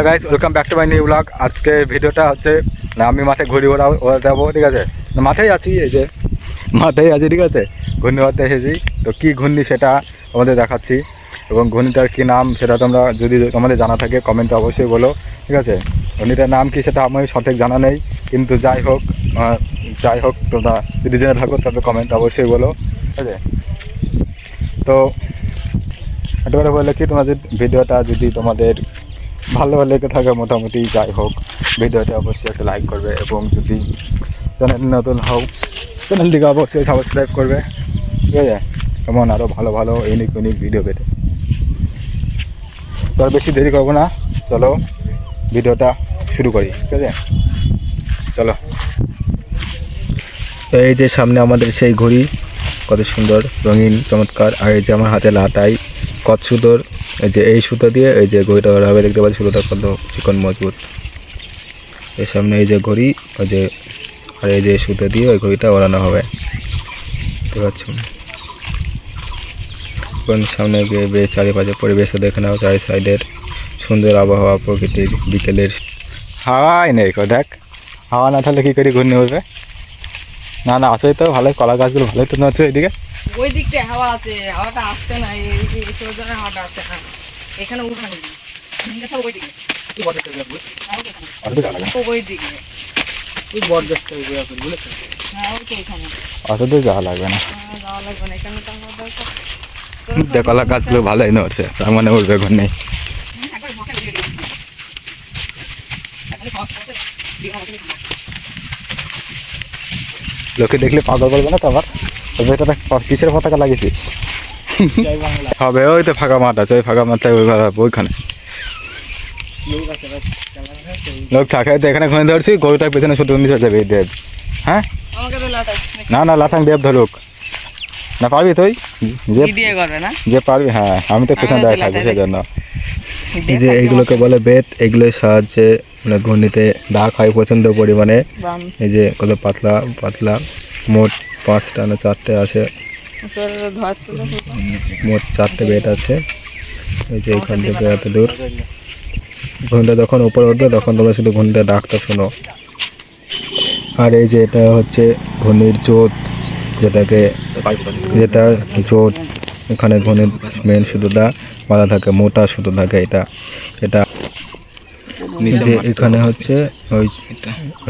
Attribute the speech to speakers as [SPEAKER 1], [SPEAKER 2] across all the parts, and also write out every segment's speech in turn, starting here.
[SPEAKER 1] Hello guys, welcome back to my new blog. আজকে ভিডিওটা হচ্ছে না, আমি মাঠে ঘুড়ি ওড়া দেবো, ঠিক আছে? মাঠেই আছি, এই যে মাঠেই আছি, ঠিক আছে? ঘূর্ণি ওড়াতে এসেছি। তো কী ঘূর্ণি সেটা আমাদের দেখাচ্ছি, এবং ঘূর্ণিটার কী নাম সেটা তোমরা যদি তোমাদের জানা থাকে কমেন্টে অবশ্যই বলো, ঠিক আছে? ঘূর্ণিটার নাম কি সেটা আমি সঠিক জানা নেই, কিন্তু যাই হোক তোমরা যদি জেনে থাকো তবে কমেন্ট অবশ্যই বলো, ঠিক আছে? তো একটু করে বললে কি, তোমাদের ভিডিওটা যদি তোমাদের ভালো লেগে থাকে মোটামুটি, যাই হোক ভিডিওটা অবশ্যই একটা লাইক করবে, এবং যদি চ্যানেল নতুন হও চ্যানেলটিকে অবশ্যই সাবস্ক্রাইব করবে, ঠিক আছে? এমন আরও ভালো ভালো ইউনিক ভিডিও পেতে। তো আর বেশি দেরি করবো না, চলো ভিডিওটা শুরু করি, ঠিক আছে? চলো। তো এই যে সামনে আমাদের সেই ঘড়ি, কত সুন্দর রঙিন চমৎকার। আর এই যে আমার হাতে লাটাই, কত সুন্দর। এই যে এই সুতো দিয়ে এই যে ঘড়িটা ওরা হবে, দেখতে পাচ্ছি সুতোটা কত চিকন মজবুত। এর সামনে এই যে ঘড়ি, ওই যে আর এই যে সুতো দিয়ে ওই ঘড়িটা ওড়ানো হবে, দেখতে পাচ্ছ? সামনে গিয়ে বেশ চারিপাশে পরিবেশটা দেখে নাও, চারি সাইডের সুন্দর আবহাওয়া, প্রকৃতির বিকেলের হাওয়াই নেই। দেখ, হাওয়া না থাকলে কী করে ঘূর্ণি উঠবে? না না, আসলে তো ভালোই, কলা গাছগুলো ভালোই তো হচ্ছে ওইদিকে।
[SPEAKER 2] ওই দিকটা হাওয়া আছে, হাওয়াটা আসছে না, এই হাওয়াটা আসছে না, এখানে উঠানো ওই দিকে ওই দিকে
[SPEAKER 1] অত দূর যাওয়া লাগবে না,
[SPEAKER 2] যাওয়া লাগবে না, এখানে তো আমার দরকার।
[SPEAKER 1] কলা গাছগুলো ভালোই নড়ছে, তার মানে উঠবে ঘূর্ণি। লোকে দেখলে পাগল বলবে না তো আবার? তবে এটা কিসের পতাকা লাগিয়েছিস? হবে ওই তো ফাঁকা মাঠ আছে, ওই ফাঁকা মাঠটাই ওইখানে লোক থাকে। তো এখানে ঘুরে ধরছি, গরুটার পেছনে ছোট নিচে যাবে দেব। হ্যাঁ না না, লাথাং দেব ধরুক না, পারবি তুই? যে পারবি, হ্যাঁ আমি তো পেছনে দাঁড়িয়ে থাকবো, সেজন্য। এই যে এইগুলোকে বলে বেত, এগুলোর সাহায্যে মানে ঘূর্ণিতে ডাক হয় প্রচণ্ড পরিমাণে। এই যে কত পাতলা পাতলা, মোট 5টা না 4টে আছে, মোট 4টে বেত আছে। এই যে এখান থেকে এত দূর, ঘূর্ণিটা যখন উপরে উঠবে তখন তোমরা শুধু ঘূর্ণিটা ডাকটা শোনো। আর এই যে এটা হচ্ছে ঘূর্ণির জোট, যেটা জোট, এখানে ঘূর্ণির মেন সুতোটা বাঁধা থাকে, মোটা সুতো থাকে। এটা যে এখানে হচ্ছে ওই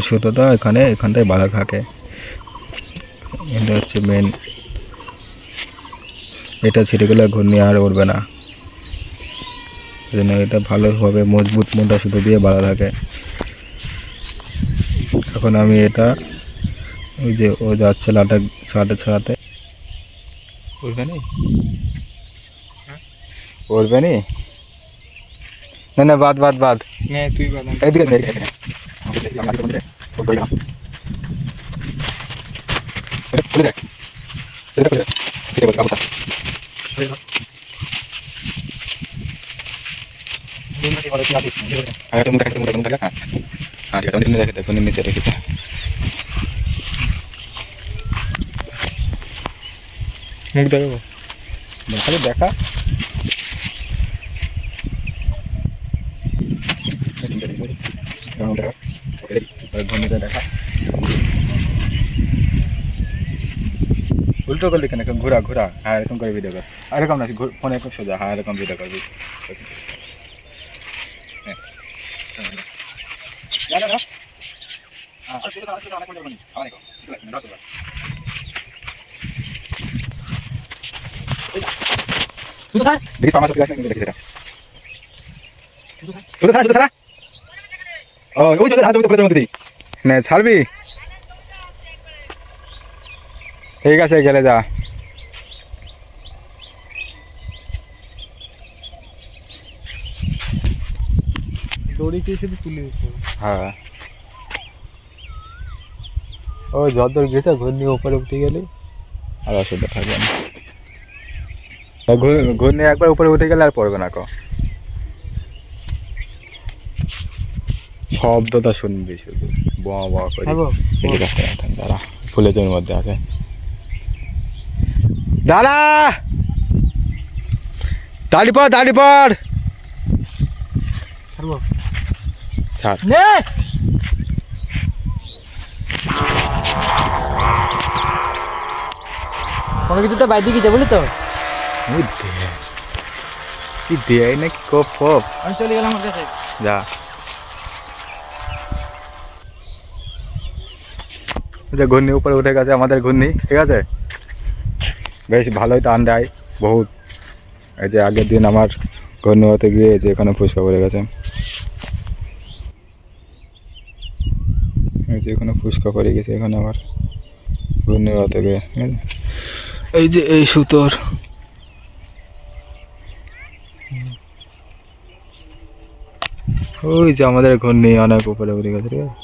[SPEAKER 1] সুতোটা এখানটায় বাঁধা থাকে, এটা হচ্ছে মেন। এটা ছিঁড়ে গেলে ঘূর্ণি আর উঠবে না, জন্য এটা ভালোভাবে মজবুত মোটা সুতো দিয়ে বাঁধা থাকে। এখন আমি এটা ওই যে ও যাচ্ছে লাটা ছাড়াতে উঠবে নি, উঠবে নি, না না, বাদ তুই এদিকে নিচে রেখে মুখ দেখাবো, দেখা দেখা উল্টো করলি কেন? ঘোরা ঘোরা, হ্যাঁ এরকম করে ভিডিও কর, এরকম না ফোনে একটু সোজা, হ্যাঁ এরকম ভিডিও করবি। ছাড়বি? ঠিক আছে, গেলে যা।
[SPEAKER 3] দড়িকে শুধু তুলে দিতে হবে।
[SPEAKER 1] হ্যাঁ, ও যতদূর গেছে ঘূর্ণি উপরে উঠে গেলে আর অসুবিধা থাকবে না। ঘূর্ণি একবার উপরে উঠে গেলে আর পড়বে না। শব্দটা শুনবি শুধু, বোয়া বোয়া করে। দাঁড়া, ফুলের জমির মধ্যে আছে, দাঁড়া, দাঁড়ি পড়। ছাড়
[SPEAKER 2] নে কোনো কিছু তো বাইরে দিকে বলি তো
[SPEAKER 1] ওই দে কি দেয় নাকি কপ কপ
[SPEAKER 2] আমি চলে গেলাম ওর কাছে
[SPEAKER 1] যা যে ঘূর্ণি উপরে উঠে গেছে আমাদের ঘূর্ণি ঠিক আছে বেশ ভালোই টান দেয় বহুত এই যে আগের দিন আমার ঘূর্ণি হতে গিয়ে যে এখানে ফুসকা পড়ে গেছে এই যে এখানে ফুসকা পড়ে গেছে এখানে আবার ঘূর্ণি হতে গিয়ে এই যে এই সুতোর ওই যে আমাদের ঘূর্ণি অনেক উপরে উঠে গেছে ঠিক আছে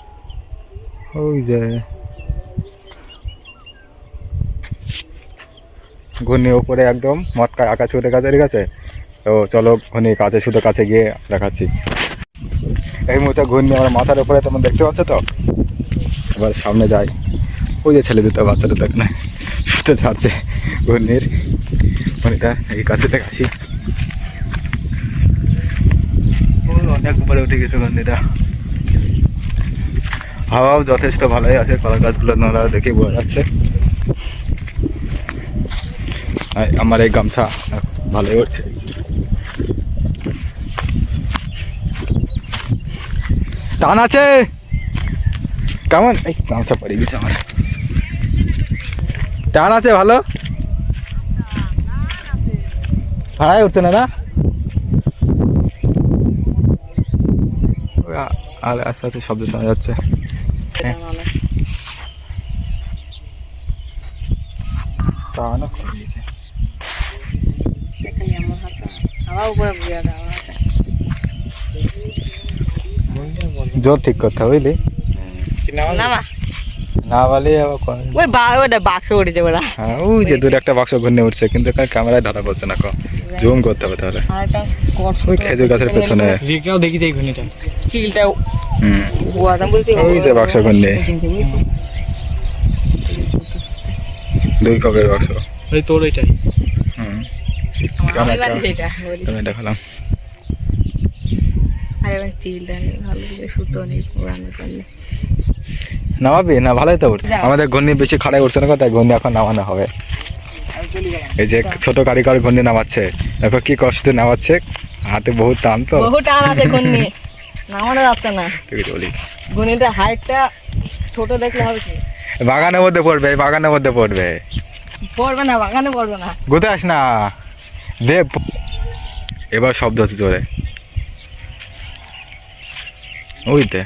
[SPEAKER 1] ওই যে ঘূর্ণি উপরে একদম মটকায় আকাশে উঠে গেছে ঠিক আছে তো চলো ঘূর্ণি কাছে শুধু কাছে গিয়ে দেখাচ্ছি এই মুহূর্তে ঘূর্ণি আমার মাথার উপরে তোমরা দেখতে পাচ্ছ তো এবার সামনে যাই ওই যে ছেলে দুটো বাচ্চা দুটো এখানে শুতে ছাড়ছে ঘূর্ণির ঘূর্ণিটা এই কাছে থেকে আসি অনেক উপরে উঠে গেছে ঘূর্ণিটা হাওয়াও যথেষ্ট ভালোই আছে কলা গাছগুলো নোড়া দেখে বোঝা যাচ্ছে আমার এই গামছা ভালোই উঠছে টান আছে কেমন এই গামছা পড়ে গেছে আমার টান আছে ভালো ভাড়াই উঠছে না আর আস্তে আস্তে শব্দ শোনা যাচ্ছে টানও করে দিয়েছে জোর ঠিক করতে হবে বুঝলি না বলে
[SPEAKER 2] ওটা বাক্স উঠেছে ওরা
[SPEAKER 1] হ্যাঁ ওই যে দূরে একটা বাক্স ঘুরনে উঠছে কিন্তু ক্যামেরায় ধরা পড়ছে না জুম করতে হবে তাহলে ওই খেজুর গাছের পেছনে
[SPEAKER 3] দেখি যাই ঘূর্ণিটা
[SPEAKER 2] চিলটা
[SPEAKER 1] ওই যে বাক্স ঘুরনে 2 কপের বাক্স
[SPEAKER 3] ওই তোর এটাই
[SPEAKER 1] তুমি দেখালাম নামাবি না ভালোই তো উঠছে আমাদের ঘূর্ণি বেশি খাড়াই উঠছে না তাই ঘূর্ণি এখন নামানো হবে এই যে ছোট গাড়ি করে ঘূর্ণি নামাচ্ছে দেখো কি কষ্টে নামাচ্ছে হাতে বহুত টান তো
[SPEAKER 2] বহু টান আছে ঘূর্ণি নামানো যাচ্ছে না
[SPEAKER 1] তুই বলি
[SPEAKER 2] ঘূর্ণিটা হাইটটা ছোট দেখলে হবে কি
[SPEAKER 1] বাগানের মধ্যে পড়বে বাগানের মধ্যে পড়বে
[SPEAKER 2] পড়বে না বাগানে পড়বে না
[SPEAKER 1] ঘুরতে আস না দে এবার শব্দ হচ্ছে জোরে ওইতে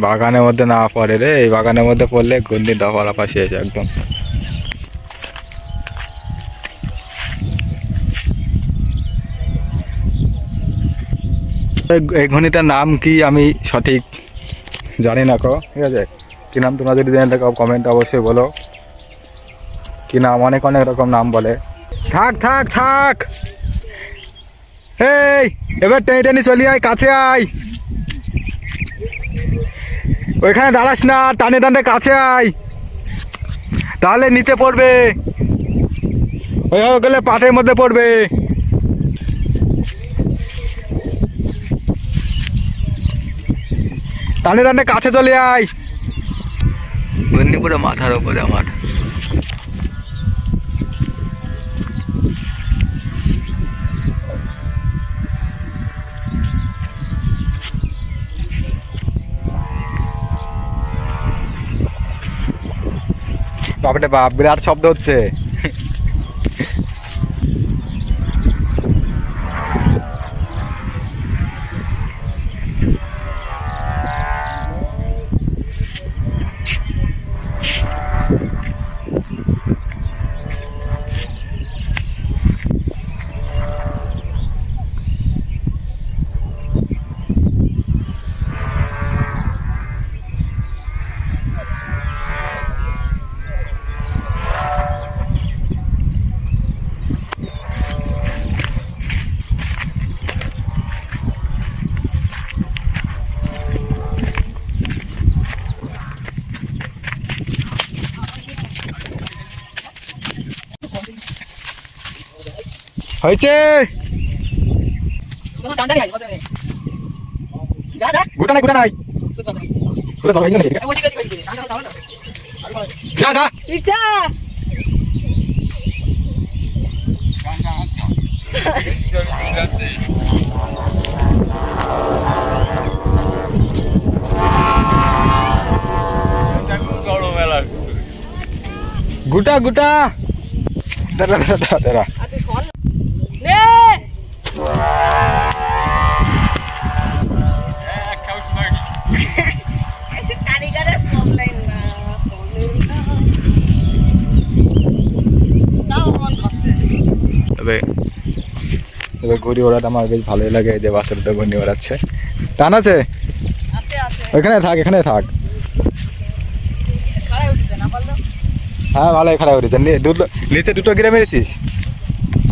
[SPEAKER 1] বাগানের মধ্যে না পড়ে রে এই বাগানের মধ্যে পড়লে ঘূর্ণি দফার আপা শেষ একদম এই ঘূর্ণিটার নাম কি আমি সঠিক জানি না ঠিক আছে কি নাম তোমরা যদি জেনে থাকো কমেন্ট অবশ্যই বলো কি নাম অনেক অনেক রকম নাম বলে থাক থাক থাক এই এবার টেনে টেনে চলি আয় কাছে আয় ওইখানে দাঁড়াস না টানে টানে কাছে আয় তাহলে নিচে পড়বে ওইভাবে গেলে পাটের মধ্যে পড়বে টানে টানে কাছে চলে আয় পুরো মাথার উপরে আমার বাপরে বাপ বিরাট শব্দ হচ্ছে হয়েছে
[SPEAKER 2] টানটানি আছে কথা নেই যা যা
[SPEAKER 1] গোটা নাই গোটা নাই গোটা ধরে গেছে
[SPEAKER 2] ওই দিকে দিকে টানটা টানটা
[SPEAKER 1] যা যা
[SPEAKER 2] ইচ্ছা
[SPEAKER 1] গোটা গোটা দাঁড়া দাঁড়া দাঁড়া দাঁড়া
[SPEAKER 2] আর তুই শোন নে ऐसे कारीगर है प्रॉब्लम ना
[SPEAKER 1] তবে তবে ঘুড়ি ওড়াটা আমার বেশ ভালোই লাগে, এই যে বাসের তো ঘূর্ণি ওড়াচ্ছে। টান আছে
[SPEAKER 2] আছে আছে
[SPEAKER 1] এখানে থাক, এখানে থাক।
[SPEAKER 2] খাড়াই উঠছে না পারলো
[SPEAKER 1] হ্যাঁ ভালোই খারাপ উঠেছে। নিচে দুটো গিরে মেরেছিস,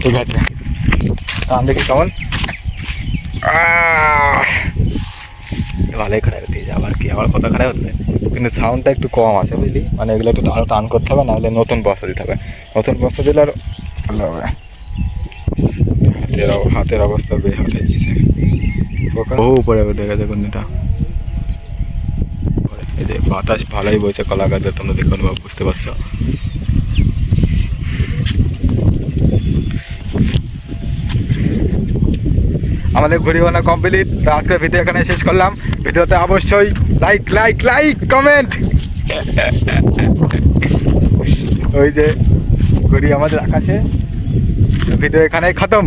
[SPEAKER 1] ঠিক আছে। টান দেখি কেমন, ভালোই খারাপ উঠেছে। আবার কি আবার কথা খারাপ উঠবে, কিন্তু সাউন্ডটা একটু কম আছে বুঝলি, মানে এগুলো একটু আরও টান করতে হবে, নাহলে নতুন বস্তা দিতে হবে। নতুন বস্তা দিলে আর ভালো হবে। হাতের অবস্থা বেশ হয়ে গিয়েছে, বহু উপরে উঠে গেছে ঘূর্ণিটা। এই যে বাতাস ভালোই বইছে কলা গাছের, তোমরা দেখে অনুভব বুঝতে পারছো। আমাদের ঘুড়ি বানা কমপ্লিট। আজকের ভিডিও এখানে শেষ করলাম। ভিডিওতে অবশ্যই লাইক লাইক লাইক কমেন্ট। ওই যে ঘুড়ি আমাদের আকাশে। ভিডিও এখানেই খতম।